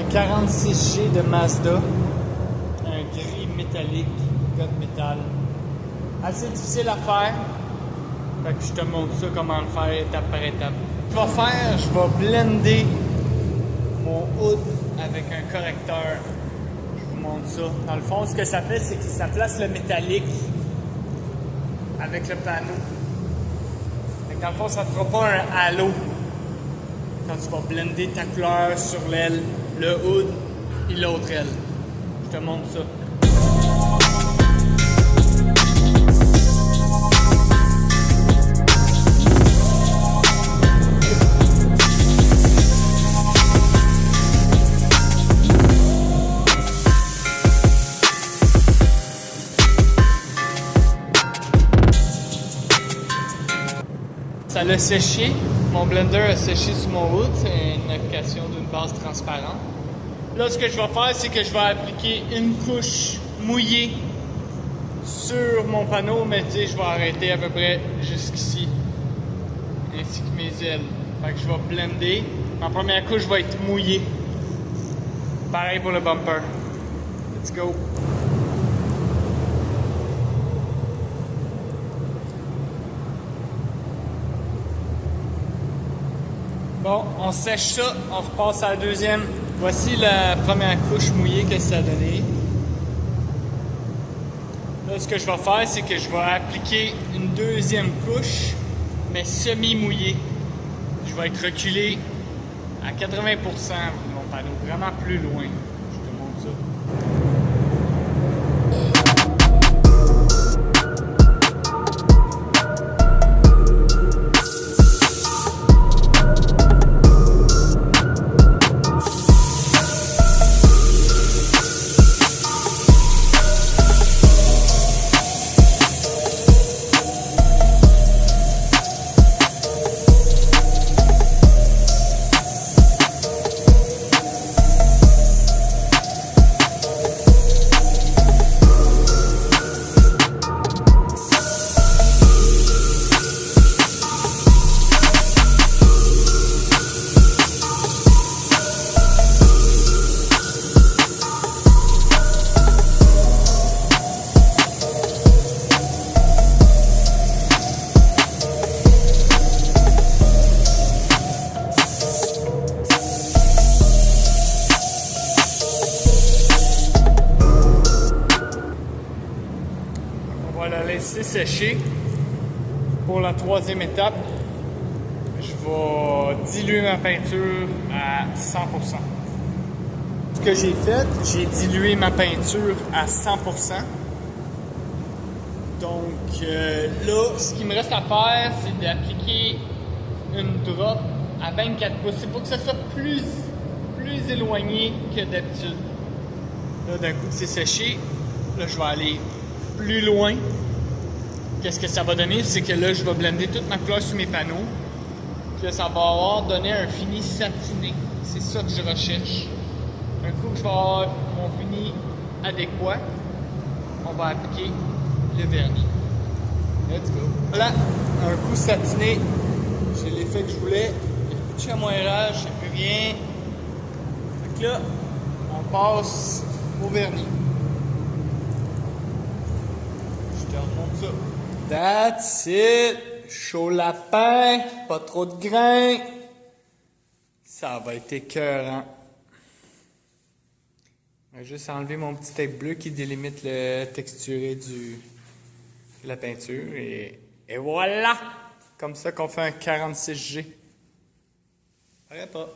un 46G de Mazda. Un gris métallique, code métal. Assez difficile à faire. Fait que je te montre ça, comment le faire étape par étape. Je vais blender mon hood avec un correcteur. Je vous montre ça. Dans le fond, ce que ça fait, c'est que ça place le métallique avec le panneau. Fait que dans le fond, ça ne fera pas un halo quand tu vas blender ta couleur sur l'aile, le hood et l'autre aile. Je te montre ça. Ça l'a séché, mon blender a séché sur mon hood, c'est une application d'une base transparente. Là, ce que je vais faire, c'est que je vais appliquer une couche mouillée sur mon panneau, mais tu sais, je vais arrêter à peu près jusqu'ici, ainsi que mes ailes. Fait que je vais blender. Ma première couche va être mouillée. Pareil pour le bumper. Let's go! Bon, on sèche ça, on repasse à la deuxième. Voici la première couche mouillée que ça a donné. Là, ce que je vais faire, c'est que je vais appliquer une deuxième couche, mais semi-mouillée. Je vais être reculé à 80% de mon panneau, vraiment plus loin. Je te montre ça. On va la laisser sécher. Pour la troisième étape, je vais diluer ma peinture à 100%. Ce que j'ai fait, j'ai dilué ma peinture à 100%. Donc là, ce qu'il me reste à faire, c'est d'appliquer une drop à 24 pouces. C'est pour que ça soit plus éloigné que d'habitude. Là, d'un coup que c'est séché, là, je vais aller plus loin. Qu'est-ce que ça va donner? C'est que là, je vais blender toute ma couleur sur mes panneaux. Puis là, ça va avoir donné un fini satiné. C'est ça que je recherche. Un coup que je vais avoir mon fini adéquat, on va appliquer le vernis. Let's go! Voilà, un coup satiné. J'ai l'effet que je voulais. Il n'y a plus de chamoirage, il n'y a plus rien. Fait que là, on passe au vernis. Je te remonte ça. That's it! Chaud lapin, pas trop de grains. Ça va être écœurant. Je vais juste enlever mon petit tape bleu qui délimite le texturé de la peinture. Et voilà! Comme ça qu'on fait un 46G. Paraît pas.